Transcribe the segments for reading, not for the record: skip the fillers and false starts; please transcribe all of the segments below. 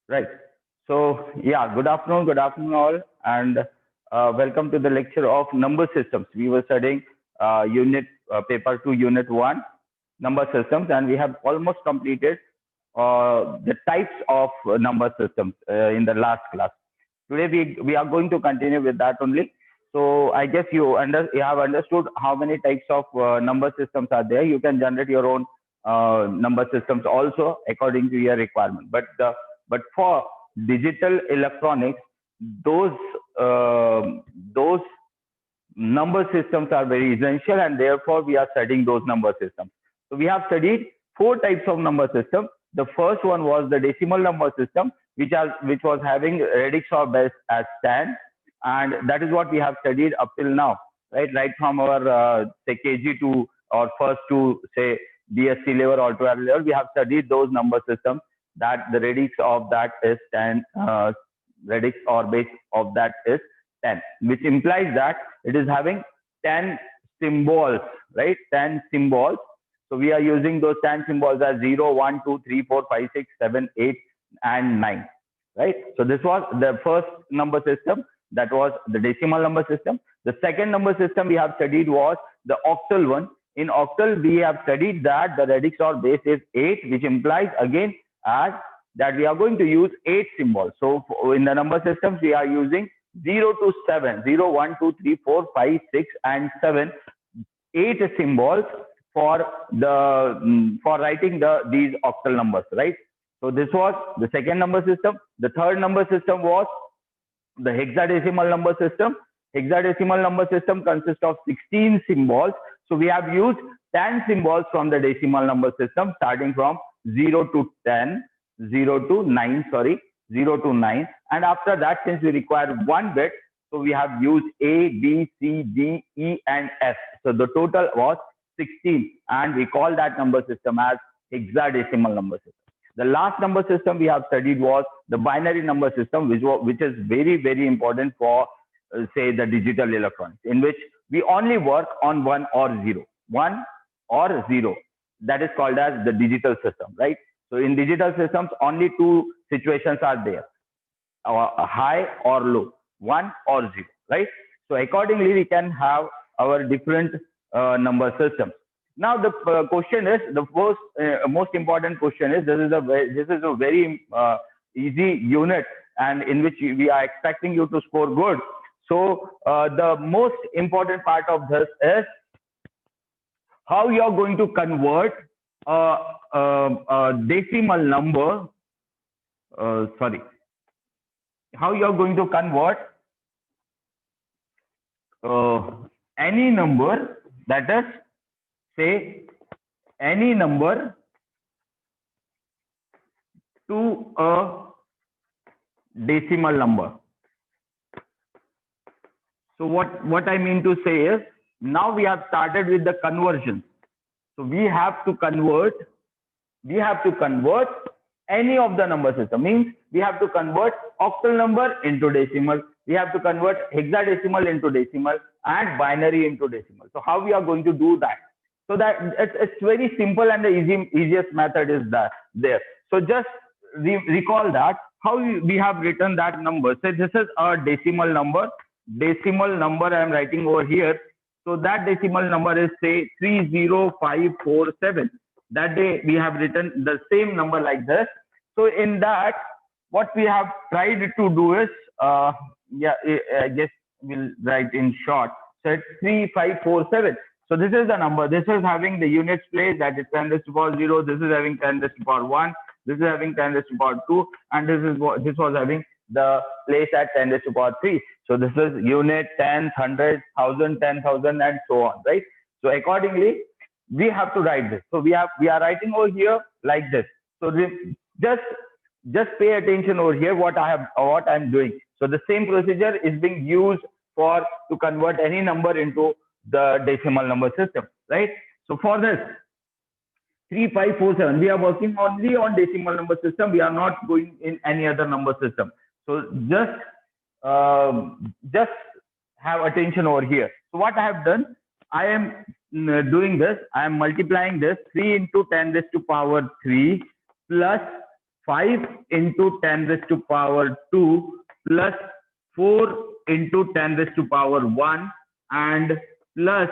Right. So, yeah, good afternoon all, and welcome to the lecture of number systems. We were studying unit paper 2, unit 1, number systems, and we have almost completed the types of number systems in the last class. Today, we are going to continue with that only. So, I guess you have understood how many types of number systems are there. You can generate your own number systems also according to your requirement. But for digital electronics, those those number systems are very essential, and therefore we are studying those number systems. So we have studied four types of number system. The first one was the decimal number system, which was having radix or base as 10, and that is what we have studied up till now, right from our say KG to or first to say BSc level or 12 level. We have studied those number systems that the radix of that is 10, radix or base of that is 10, which implies that it is having 10 symbols, right? 10 symbols. So we are using those 10 symbols as 0, 1, 2, 3, 4, 5, 6, 7, 8, and 9, right? So this was the first number system, that was the decimal number system. The second number system we have studied was the octal one. In octal, we have studied that the radix or base is 8, which implies again as that we are going to use 8 symbols. So in the number systems, we are using 0 to 7, 0, 1, 2, 3, 4, 5, 6, and 7, 8 symbols for writing these octal numbers, right? So this was the second number system. The third number system was the hexadecimal number system. Hexadecimal number system consists of 16 symbols. So we have used 10 symbols from the decimal number system, starting from 0 to 10, 0 to 9, 0 to 9. And after that, since we require one bit, so we have used A, B, C, D, E, and F. So the total was 16, and we call that number system as hexadecimal number system. The last number system we have studied was the binary number system, which is very, very important for, say, the digital electronics, in which we only work on 1 or 0. 1 or 0. That is called as the digital system, right? So in digital systems, only two situations are there, high or low, 1 or 0, right? So accordingly, we can have our different number systems. Now the question is, the first most important question is, this is a very easy unit, and in which we are expecting you to score good. So the most important part of this is how you are going to convert a decimal number. How you are going to convert any number, that is, say, any number to a decimal number. So what I mean to say is, now we have started with the conversion. So we have to convert any of the number system. Means we have to convert octal number into decimal. We have to convert hexadecimal into decimal and binary into decimal. So how we are going to do that? So that it's very simple, and the easiest method is that there. So just recall that how we have written that number. So this is a decimal number. Decimal number I am writing over here. So that decimal number is, say, 30547. That day we have written the same number like this. So in that, what we have tried to do is, I guess we'll write in short. So it's 3547. So this is the number. This is having the units place, that is 10 raised to the power 0. This is having 10 raised to the power 1. This is having 10 raised to the power 2, and this was having the place at 10 raised to the power 3. So this is unit, 10, 100, 1000, 10,000, and so on, right? So accordingly, we have to write this. So we are writing over here like this. So just pay attention over here what I'm doing. So the same procedure is being used to convert any number into the decimal number system, right? So for this 3547, we are working only on decimal number system. We are not going in any other number system. So just have attention over here. So what I have done, I am doing this. I am multiplying this 3 into 10 raised to power 3 plus 5 into 10 raised to power 2 plus 4 into 10 raised to power 1 and plus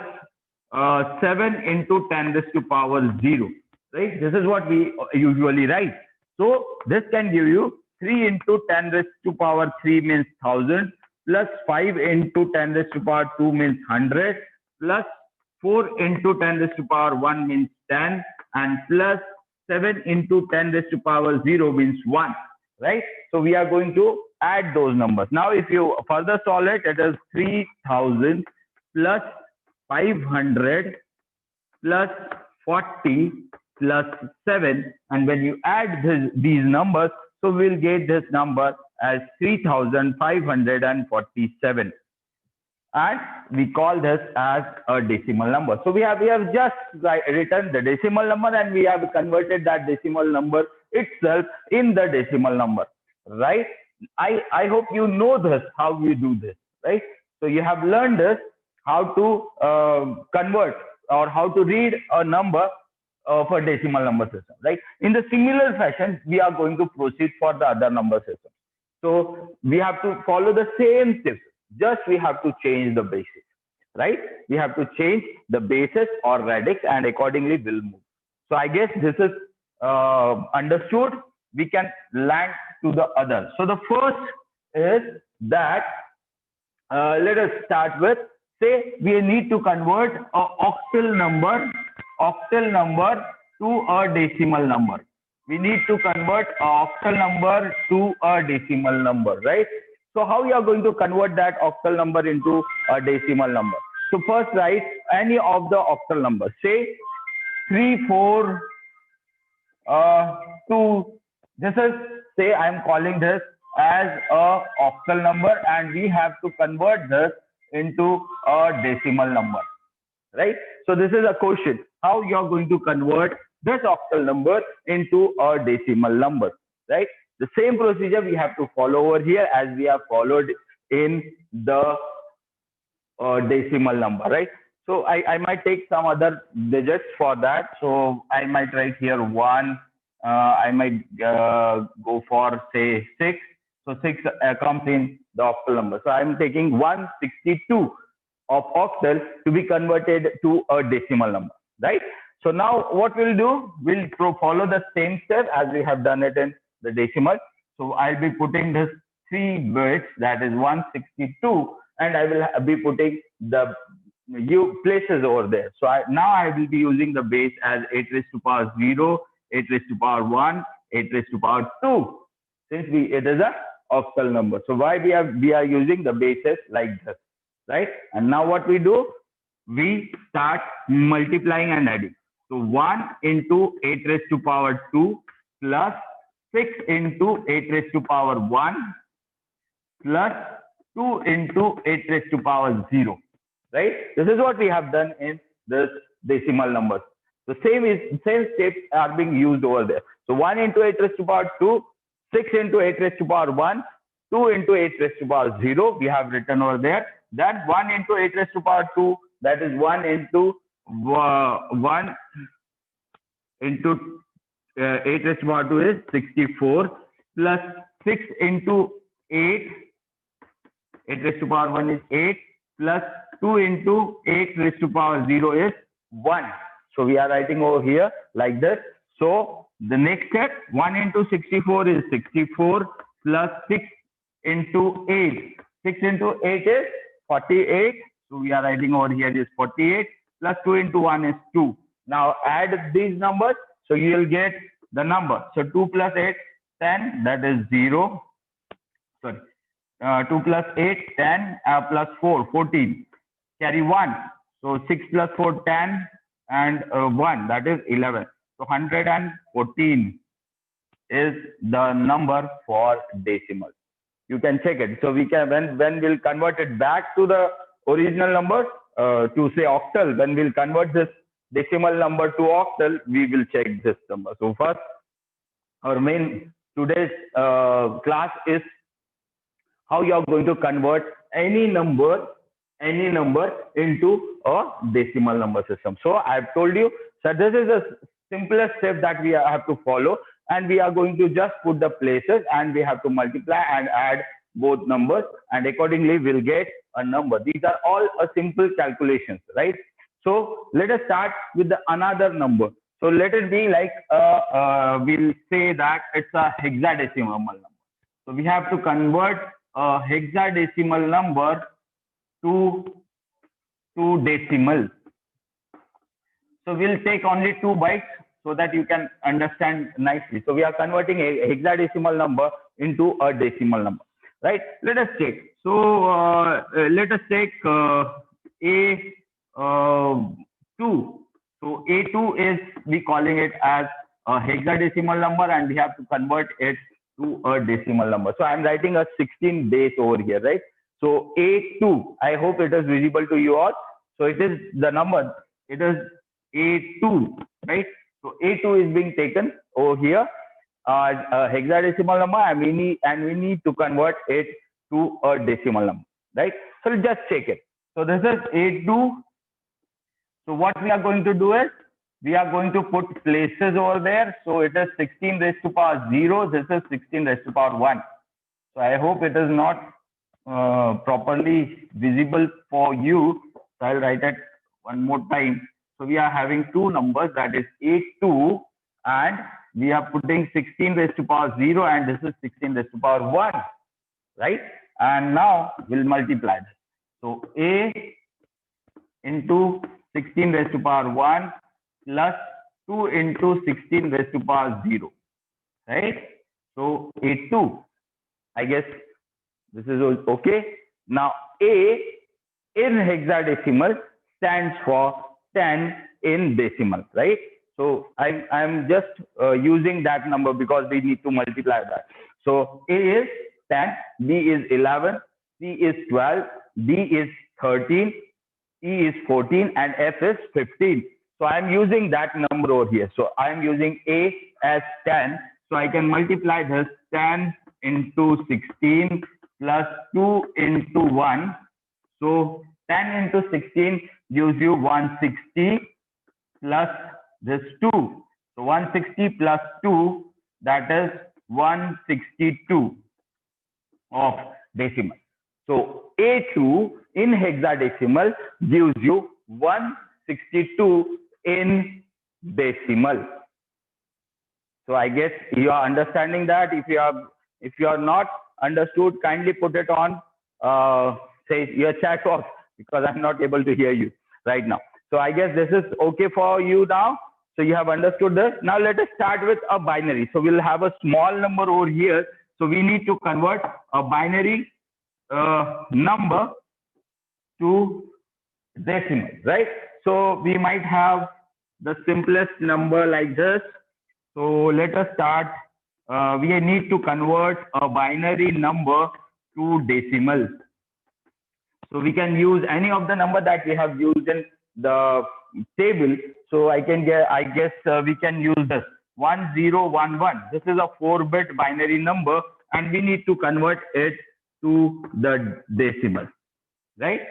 7 into 10 raised to power 0. Right? This is what we usually write. So this can give you 3 into 10 raised to power 3 means 1000 plus 5 into 10 raised to power 2 means 100 plus 4 into 10 raised to power 1 means 10 and plus 7 into 10 raised to power 0 means 1, right? So we are going to add those numbers. Now, if you further solve it, it is 3000 plus 500 plus 40 plus 7. And when you add these numbers, so we'll get this number as 3547. And we call this as a decimal number. So we have just written the decimal number and we have converted that decimal number itself in the decimal number, right? I hope you know this, how we do this, right? So you have learned this, how to convert or how to read a number of a decimal number system, right? In the similar fashion, we are going to proceed for the other number system. So we have to follow the same steps. Just we have to change the basis, right? We have to change the basis or radix and accordingly we'll move. So I guess this is understood. We can land to the other. So the first is that let us start with, say we need to convert an octal number to a decimal number. We need to convert an octal number to a decimal number, right? So how you are going to convert that octal number into a decimal number? So first write any of the octal numbers. Say 3422. This is, say I am calling this as a octal number and we have to convert this into a decimal number, right? So this is a question, how you are going to convert this octal number into a decimal number, right? The same procedure we have to follow over here as we have followed in the decimal number, right? So I might take some other digits for that. So I might write here 1. I might go for, say, 6. So 6 comes in the octal number. So I'm taking 162 of octal to be converted to a decimal number, right? So now what we'll do, we'll follow the same step as we have done it in the decimal. So I'll be putting this 3 bits, that is 162, and I will be putting the places over there. So now I will be using the base as 8 raised to power 0, 8 raised to power 1, 8 raised to power 2, since it is a octal number. So why we are using the bases like this, right? And now what we do, we start multiplying and adding. So 1 into 8 raised to power 2 plus 6 into 8 raised to power 1 plus 2 into 8 raised to power 0, right? This is what we have done in this decimal numbers. The same steps are being used over there. So 1 into 8 raised to power 2, 6 into 8 raised to power 1, 2 into 8 raised to power 0, we have written over there. Then 1 into 8 raised to power 2, that is 1 into 1 into 8 raised to power 2 is 64 plus 6 into 8 raised to power 1 is 8 plus 2 into 8 raised to power 0 is 1. So we are writing over here like this. So the next step, 1 into 64 is 64 plus 6 into 8. 6 into 8 is 48. So we are writing over here is 48 plus 2 into 1 is 2. Now add these numbers. So you will get the number. So 2 plus 8, 10, that is 0. Sorry. 2 plus 8, 10, plus 4, 14. Carry 1. So 6 plus 4, 10, and 1, that is 11. So 114 is the number for decimal. You can check it. So we can, when we'll convert it back to the original number, to say octal, when we'll convert this decimal number to octal, we will check this number. So first, our main today's class is how you are going to convert any number into a decimal number system. So I've told you, so this is the simplest step that we have to follow. and we are going to just put the places, and we have to multiply and add both numbers, and accordingly we'll get a number. These are all a simple calculations, right? So let us start with the another number. So let it be like we'll say that it's a hexadecimal number. So we have to convert a hexadecimal number to decimal. So we'll take only 2 bytes so that you can understand nicely. So we are converting a hexadecimal number into a decimal number, right? Let us check. So let us take A2. So A2 is, we calling it as a hexadecimal number, and we have to convert it to a decimal number. So I'm writing a 16 base over here, right? So A2, I hope it is visible to you all. So it is the number, it is A2, right? So A2 is being taken over here as a hexadecimal number, and we need to convert it to a decimal number, right? So let's just check it. So this is A2. So what we are going to do is, we are going to put places over there. So it is 16 raised to power 0. This is 16 raised to power 1. So I hope it is not properly visible for you. So I'll write it one more time. So we are having two numbers, that is A2, and we are putting 16 raised to power 0, and this is 16 raised to power 1, right? And now we'll multiply this. So A into 16 raised to power 1 plus 2 into 16 raised to power 0, right? So A2, I guess this is okay. Now A in hexadecimal stands for 10 in decimal, right? So I'm just using that number because we need to multiply that. So A is 10, B is 11, C is 12, D is 13, E is 14, and F is 15. So I'm using that number over here. So I'm using A as 10. So I can multiply this 10 into 16 plus 2 into 1. So 10 into 16 gives you 160 plus this 2. So 160 plus 2, that is 162 of decimal. So A2 in hexadecimal gives you 162 in decimal. So I guess you are understanding that. If you are not understood, kindly put it on say your chat box, because I'm not able to hear you right now. So I guess this is okay for you now. So you have understood this. Now let us start with a binary. So we'll have a small number over here. So we need to convert a binary number to decimal, right? So we might have the simplest number like this. So let us start. We need to convert a binary number to decimal. So we can use any of the number that we have used in the table. So I guess we can use this 1011. This is a 4-bit binary number, and we need to convert it to the decimal, right?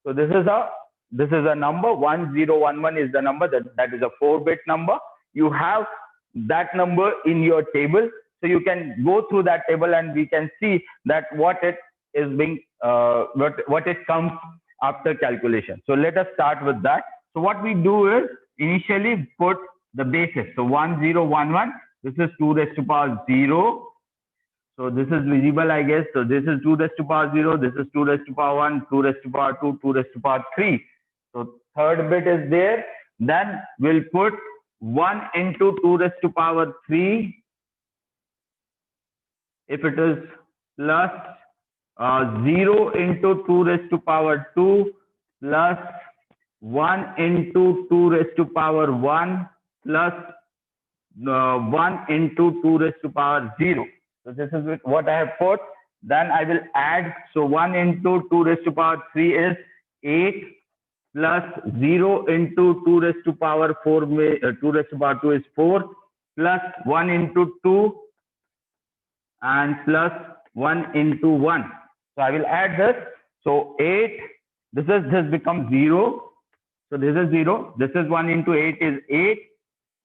So this is a number 1011 is the number that is a 4-bit number. You have that number in your table, so you can go through that table and we can see that what it is being what it comes after calculation. So let us start with that. So what we do is initially put the basis. So 1011, this is 2 raised to power 0. So this is visible, I guess. So this is 2 raised to power 0. This is 2 raised to power 1, 2 raised to power 2, 2 raised to power 3. So third bit is there. Then we'll put 1 into 2 raised to power 3. If it is plus 0 into 2 raised to power 2 plus 1 into 2 raised to power 1 plus 1 into 2 raised to power 0. So this is what I have put. Then I will add. So 1 into 2 raised to power 3 is 8 plus 0 into 2 raised to power 4, 2 raised to power 2 is 4 plus 1 into 2 and plus 1 into 1. So I will add this. So 8, this becomes 0. So this is 0. This is 1 into 8 is 8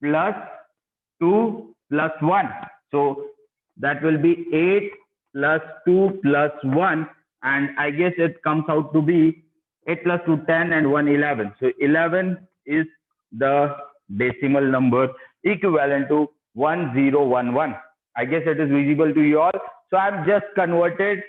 plus 2 plus 1. So that will be 8 plus 2 plus 1. And I guess it comes out to be 8 plus 2, 10 and 1, 11. So 11 is the decimal number equivalent to 1011. I guess it is visible to you all. So I've just converted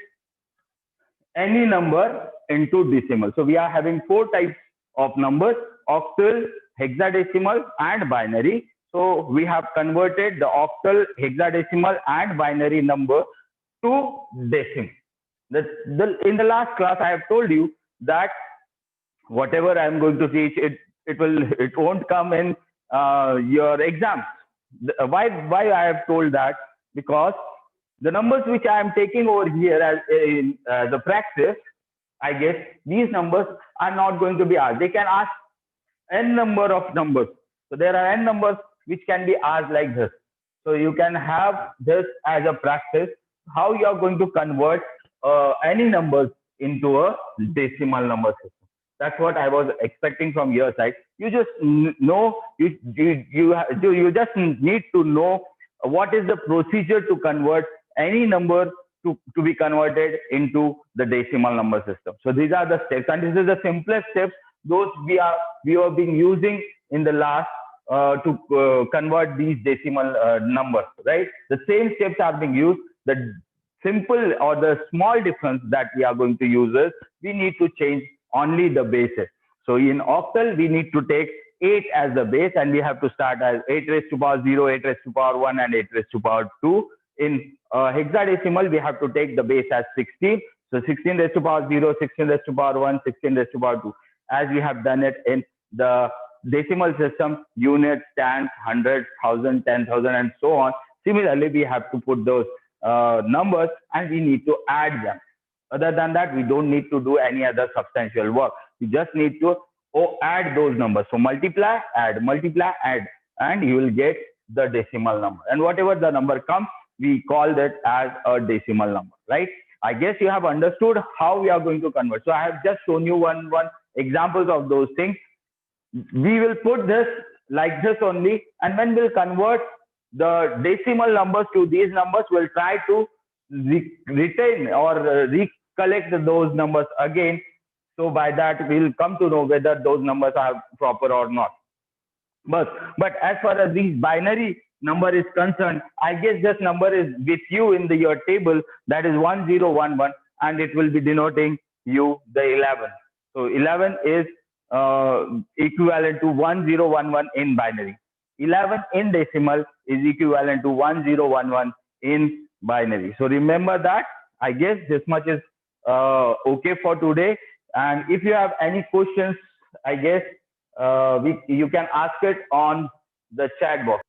any number into decimal. So we are having 4 types of numbers: octal, hexadecimal and binary. So we have converted the octal, hexadecimal and binary number to decimal. In the last class, I have told you that whatever I am going to teach, it won't come in your exams. Why I have told that? Because the numbers which I am taking over here as the practice, I guess these numbers are not going to be asked. They can ask n number of numbers. So there are n numbers which can be asked like this. So you can have this as a practice, how you are going to convert any numbers into a decimal number system. That's what I was expecting from your side. You just know, you just need to know what is the procedure to convert any number to be converted into the decimal number system. So these are the steps, and this is the simplest steps. Those we have been using in the last to convert these decimal numbers, right? The same steps are being used. The simple or the small difference that we are going to use is we need to change only the bases. So in octal, we need to take 8 as the base, and we have to start as 8 raised to power 0, 8 raised to power 1, and 8 raised to power 2. In hexadecimal, we have to take the base as 16. So 16 raised to power 0, 16 raised to power 1, 16 raised to power 2. As we have done it in the decimal system, unit, stands, 100, 1000, 10,000, and so on. Similarly, we have to put those numbers and we need to add them. Other than that, we don't need to do any other substantial work. We just need to add those numbers. So multiply, add, and you will get the decimal number. And whatever the number comes, we call that as a decimal number, right? I guess you have understood how we are going to convert. So I have just shown you one examples of those things. We will put this like this only, and when we'll convert the decimal numbers to these numbers, we'll try to retain or recollect those numbers again. So by that, we'll come to know whether those numbers are proper or not. But as far as these binary number is concerned, I guess this number is with you in your table, that is 1011, and it will be denoting you the 11. So 11 is equivalent to 1011 in binary. 11 in decimal is equivalent to 1011 in binary. So remember that. I guess this much is okay for today. And if you have any questions, I guess you can ask it on the chat box.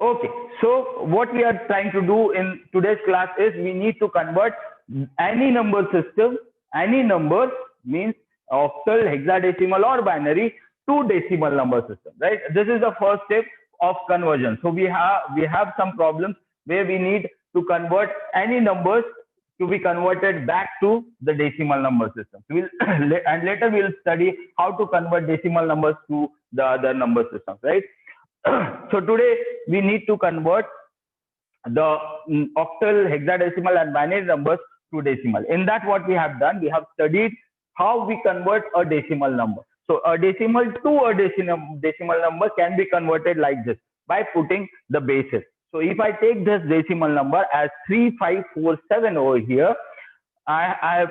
Okay, so what we are trying to do in today's class is we need to convert any number system, any number means octal, hexadecimal or binary, to decimal number system, right? This is the first step of conversion. So we have some problems where we need to convert any numbers to be converted back to the decimal number system. And later we'll study how to convert decimal numbers to the other number systems, right? So today we need to convert the octal, hexadecimal and binary numbers to decimal. In that, what we have done, we have studied how we convert a decimal number. So a decimal to a decimal number can be converted like this by putting the bases. So if I take this decimal number as 3547 over here,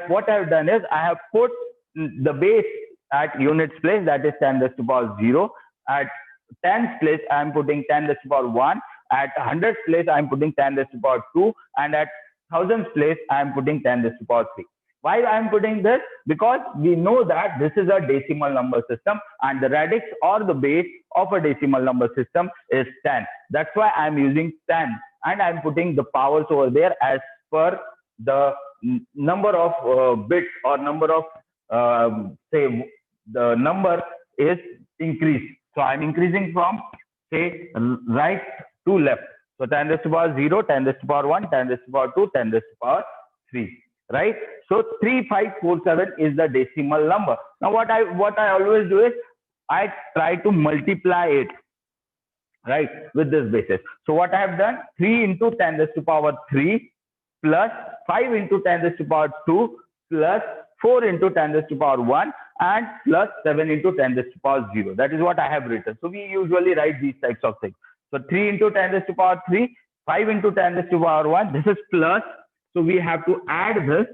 what I've done is I have put the base at units place, that is 10 raised to power 0. At tens place, I am putting 10 raised to power 1. At hundreds place, I am putting 10 raised to power 2. And at thousands place, I am putting 10 raised to power 3. Why I am putting this? Because we know that this is a decimal number system and the radix or the base of a decimal number system is 10. That's why I am using 10 and I am putting the powers over there as per the number of bits or number of say the number is increased. So I'm increasing from say right to left. So 10 raised to power 0, 10 raised to power 1, 10 raised to power 2, 10 raised to power 3. Right? So 3547 is the decimal number. Now what I always do is I try to multiply it right, with this basis. So what I have done, 3 into 10 raised to power 3 plus 5 into 10 raised to power 2 plus 4 into 10 raised to power 1 and plus 7 into 10 raised to power 0. That is what I have written. So we usually write these types of things. So 3 into 10 raised to power 3, 5 into 10 raised to power 1. This is plus. So we have to add this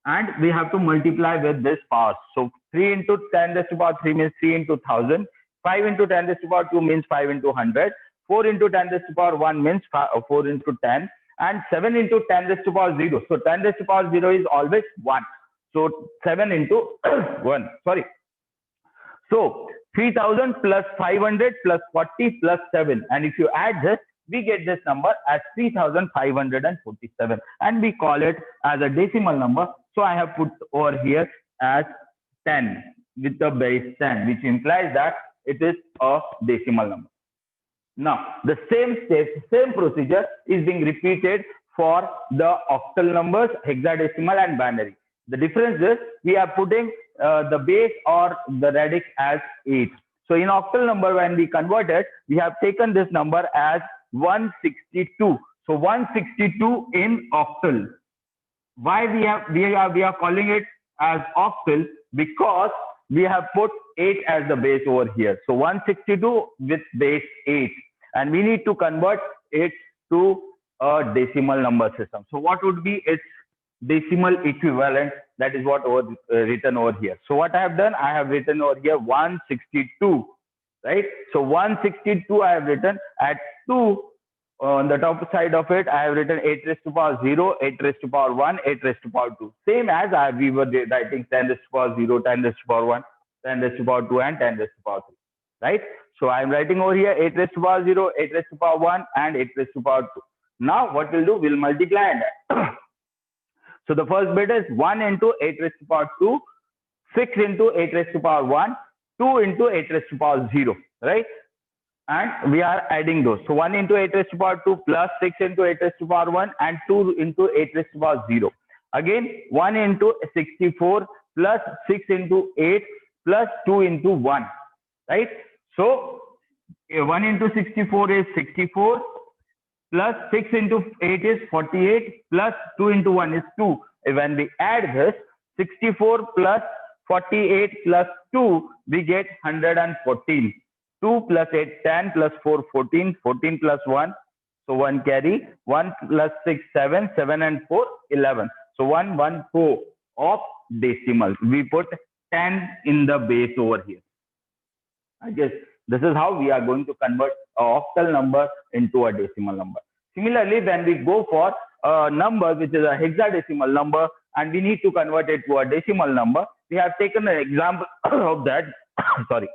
and we have to multiply with this power. So 3 into 10 raised to power 3 means 3 into 1000. 5 into 10 raised to power 2 means 5 into 100. 4 into 10 raised to power 1 means 4 into 10. And 7 into 10 raised to power 0. So 10 raised to power 0 is always 1. So 7 into 1. Sorry. So 3000 plus 500 plus 40 plus 7. And if you add this, we get this number as 3547. And we call it as a decimal number. So I have put over here as 10 with the base 10, which implies that it is a decimal number. Now, the same step, same procedure is being repeated for the octal numbers, hexadecimal and binary. The difference is we are putting the base or the radix as 8. So in octal number, when we convert it, we have taken this number as 162. So 162 in octal. Why we are calling it as octal? Because we have put 8 as the base over here. So 162 with base 8. And we need to convert it to a decimal number system. So what would be its decimal equivalent? That is what written over here. So what I have done, I have written over here 162, right? So 162 I have written at 2 on the top side of it. I have written 8 raised to power 0, 8 raised to power 1, 8 raised to power 2. Same as we were writing 10 raised to power 0, 10 raised to power 1, 10 raised to power 2, and 10 raised to power 3, right? So I am writing over here 8 raised to power 0, 8 raised to power 1, and 8 raised to power 2. Now what we'll do, we'll multiply that. So the first bit is 1 into 8 raised to power 2, 6 into 8 raised to power 1, 2 into 8 raised to power 0, right? And we are adding those. So 1 into 8 raised to power 2 plus 6 into 8 raised to power 1 and 2 into 8 raised to power 0. Again, 1 into 64 plus 6 into 8 plus 2 into 1, right? So 1 into 64 is 64 plus 6 into 8 is 48 plus 2 into 1 is 2. When we add this, 64 plus 48 plus 2, we get 114. 2 plus 8, 10 plus 4, 14, 14 plus 1. So 1 carry, 1 plus 6, 7, 7 and 4, 11. So 114 of decimal. We put 10 in the base over here. I guess this is how we are going to convert an octal number into a decimal number. Similarly, when we go for a number which is a hexadecimal number and we need to convert it to a decimal number, we have taken an example of that. Sorry.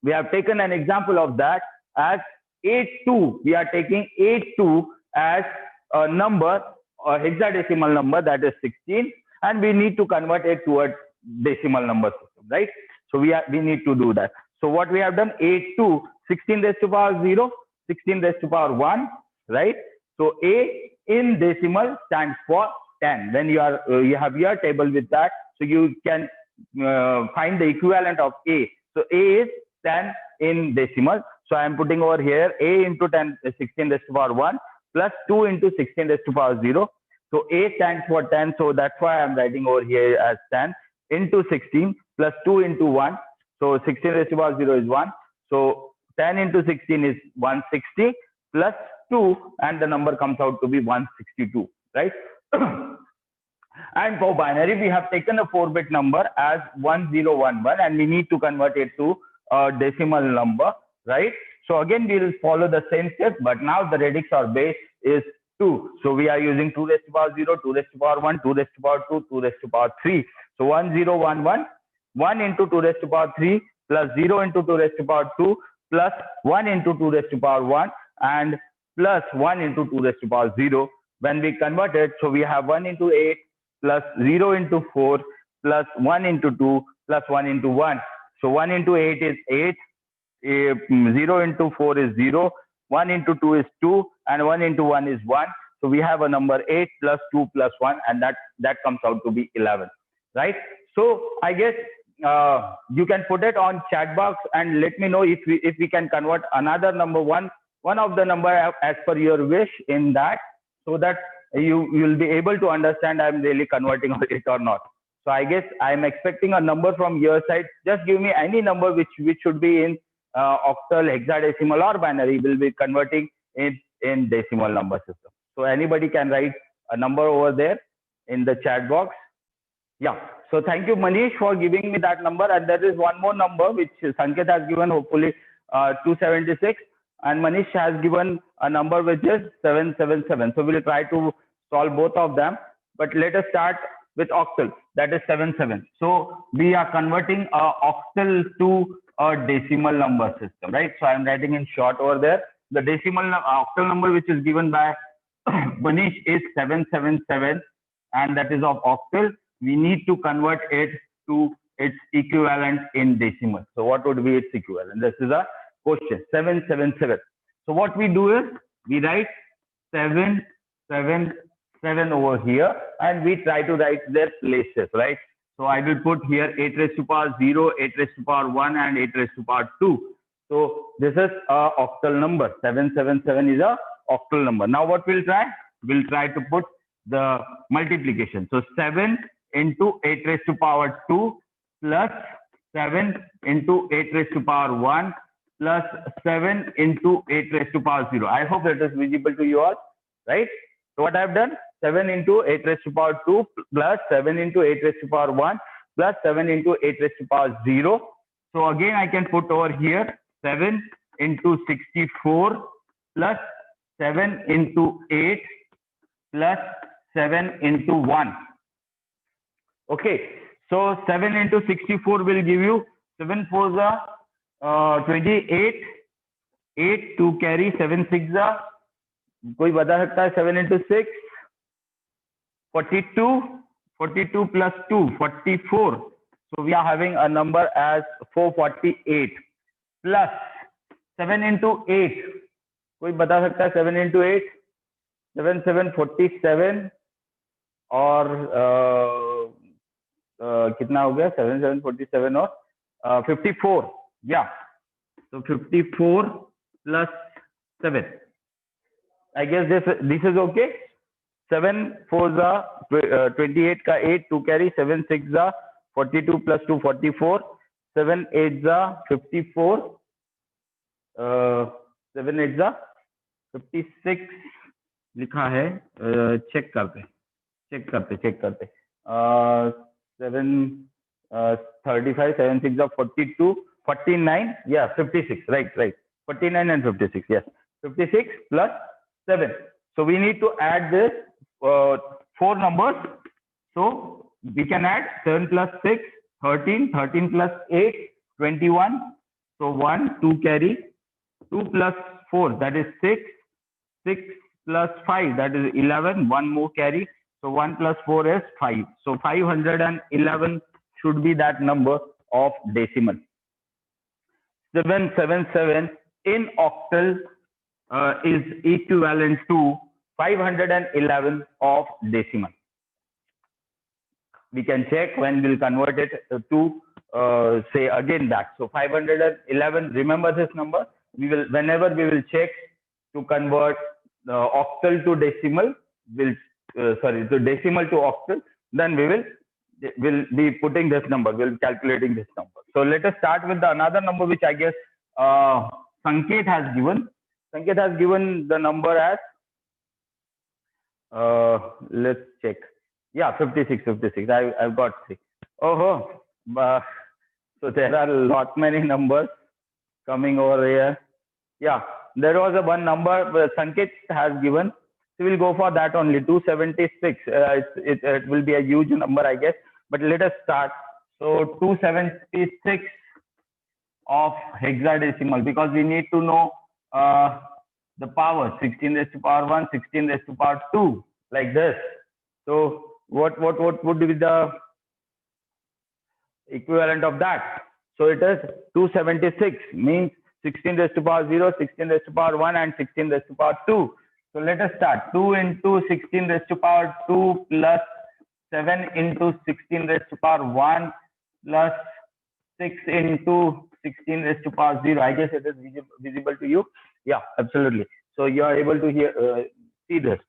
We have taken an example of that as 82. We are taking 82 as a number, a hexadecimal number, that is 16, and we need to convert it to a decimal number system, right? So we need to do that. So what we have done, 82, 16 raised to power 0, 16 raised to power 1, right? So A in decimal stands for 10. When you have your table with that, so you can find the equivalent of A. So A is 10 in decimal. So I am putting over here A into 10, 16 raised to power 1 plus 2 into 16 raised to power 0. So A stands for 10. So that's why I'm writing over here as 10 into 16 plus 2 into 1. So 16 raised to power 0 is 1. So 10 into 16 is 160 plus 2, and the number comes out to be 162, right? And for binary, we have taken a 4-bit number as 1011 and we need to convert it to a decimal number, right? So again, we will follow the same step, but now the radix or base is 2. So we are using 2 raised to power 0, 2 raised to power 1, 2 raised to power 2, 2 raised to power 3. So 1011, 1 into 2 raised to power 3 plus 0 into 2 raised to power 2 plus 1 into 2 raised to power 1 and plus 1 into 2 raised to power 0. When we convert it, so we have 1 into 8 plus 0 into 4 plus 1 into 2 plus 1 into 1. So 1 into 8 is 8, 0 into 4 is 0, 1 into 2 is 2, and 1 into 1 is 1. So we have a number 8 plus 2 plus 1, and that comes out to be 11, right? So I guess you can put it on chat box and let me know if we can convert another number, one of the number as per your wish in that, so that you will be able to understand I'm really converting it or not. So I guess I'm expecting a number from your side. Just give me any number which should be in octal, hexadecimal, or binary. Will be converting in decimal number system. So anybody can write a number over there in the chat box. Yeah. So thank you, Manish, for giving me that number. And there is one more number which Sanket has given, hopefully 276. And Manish has given a number which is 777. So we'll try to solve both of them. But let us start with octal, that is 77. So we are converting octal to a decimal number system, right? So I'm writing in short over there. The decimal octal number which is given by Manish is 777, and that is of octal. We need to convert it to its equivalent in decimal. So what would be its equivalent? This is a question, 777. So what we do is we write 777 over here, and we try to write their places, right? So I will put here 8 raised to power 0, 8 raised to power 1, and 8 raised to power 2. So this is a octal number. 777 is a octal number. Now what we'll try? We'll try to put the multiplication. So 7 into 8 raised to power 2 plus 7 into 8 raised to power 1 plus 7 into 8 raised to power 0. I hope it is visible to you all, right? So what I've done? 7 into 8 raised to power 2 plus 7 into 8 raised to power 1 plus 7 into 8 raised to power 0. So again, I can put over here 7 into 64 plus 7 into 8 plus 7 into 1. Okay, so 7 into 64 will give you 7 4s are 28, 8 to carry 7 6s are, कोई बता सकता है 7 into 6, 42, 42 plus 2, 44. So we are having a number as 448 plus 7 into 8. कोई बता सकता है 7 into 8, 7 7 47 और कितना हो गया 7 7 47 और 54. Yeah, so 54 plus 7. I guess this is okay. 7 4s are 28 का 8 2 carry 7 6s are 42 plus 2 44. 7 8s are 54. 7 8s are 56 लिखा है. चेक करते 7 35 7 6 are 42 49. Yeah, 56, right 49 and 56. Yes, 56 plus 7. So we need to add this 4 numbers. So we can add 7 plus 6, 13, 13 plus 8, 21. So 1, 2 carry, 2 plus 4, that is 6, 6 plus 5, that is 11, 1 more carry. So 1 plus 4 is 5. So 511 should be that number of decimal. 777 in octal is equivalent to 511 of decimal. We can check when we'll convert it to say again back. So 511, remember this number. We will, whenever we will check to convert octal to decimal, to decimal to octal, then will be putting this number, we'll be calculating this number. So let us start with another number which I guess Sanket has given. Sanket has given the number as, let's check. Yeah, 56. I've got 3. So there are a lot many numbers coming over here. Yeah, there was one number Sanket has given. So we'll go for that only, 276. It will be a huge number, I guess. But let us start. So 276 of hexadecimal, because we need to know the power, 16 raised to power 1, 16 raised to power 2, like this. So what would be the equivalent of that? So it is 276, means 16 raised to power 0, 16 raised to power 1, and 16 raised to power 2. So let us start. 2 into 16 raised to power 2 plus 7 into 16 raised to power 1 plus 6 into 16 raised to power 0. I guess it is visible to you. Yeah, absolutely. So you are able to see this.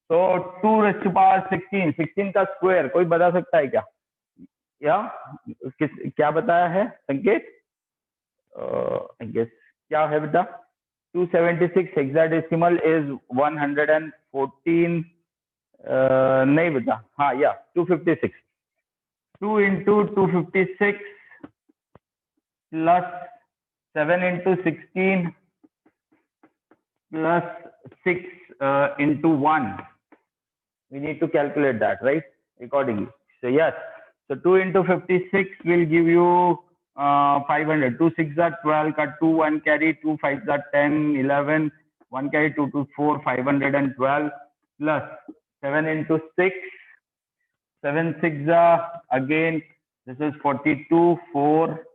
So 2 raised to power 16. 16 का square कोई बता सकता है क्या? या क्या बताया है संकेत? I guess क्या है बेटा? 276 hexadecimal is 114. नहीं बेटा, हाँ या 256. 2 into 256 plus 7 into 16 plus 6 into 1. We need to calculate that, right? Accordingly. So yes. So 2 into 56 will give you 500. 2 6 are 12, cut 2 1 carry, 2 5 are 10, 11, 1 carry 2 2 4, 512 plus 7 into 6. 7 6 are again, this is 42, 4,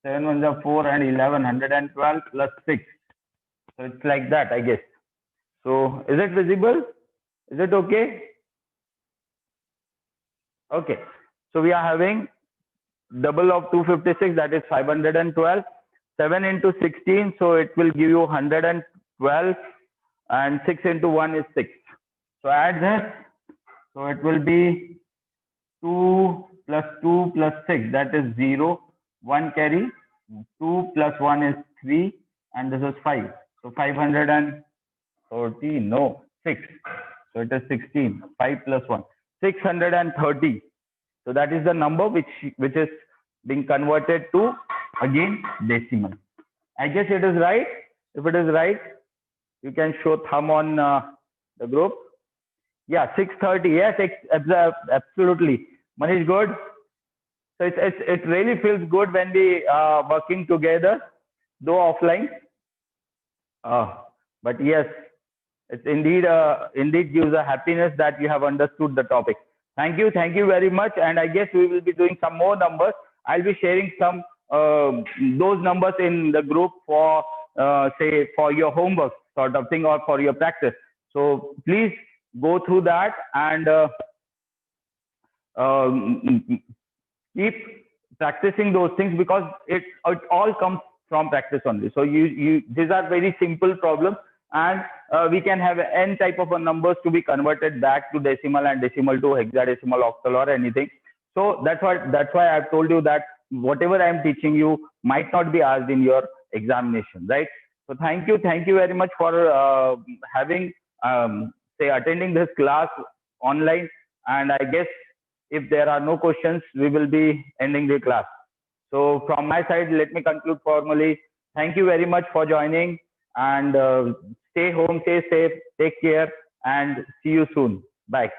7 1 are 4 and 11, 112 plus 6. So it's like that, I guess. So is it visible? Is it okay? Okay. So we are having double of 256, that is 512. 7 into 16, so it will give you 112, and 6 into 1 is 6. So add this. So it will be 2 plus 2 plus 6, that is 0. 1 carry. 2 plus 1 is 3, and this is 5. So 514, no, 6. So it is 16. 5 plus 1. 630. So that is the number which is being converted to, again, decimal. I guess it is right. If it is right, you can show thumb on the group. Yeah, 630. Yes, absolutely. Manish, good. So it really feels good when we are working together, though offline. But yes, it's indeed gives a happiness that you have understood the topic. Thank you very much. And I guess we will be doing some more numbers. I'll be sharing some those numbers in the group for say for your homework sort of thing or for your practice. So please go through that and keep practicing those things, because it all comes from practice only. So these are very simple problems, and we can have n type of numbers to be converted back to decimal and decimal to hexadecimal, octal, or anything. So that's why I've told you that whatever I'm teaching you might not be asked in your examination, right? So thank you very much for having attending this class online. And I guess if there are no questions, we will be ending the class. So from my side, let me conclude formally. Thank you very much for joining, and stay home, stay safe, take care, and see you soon. Bye.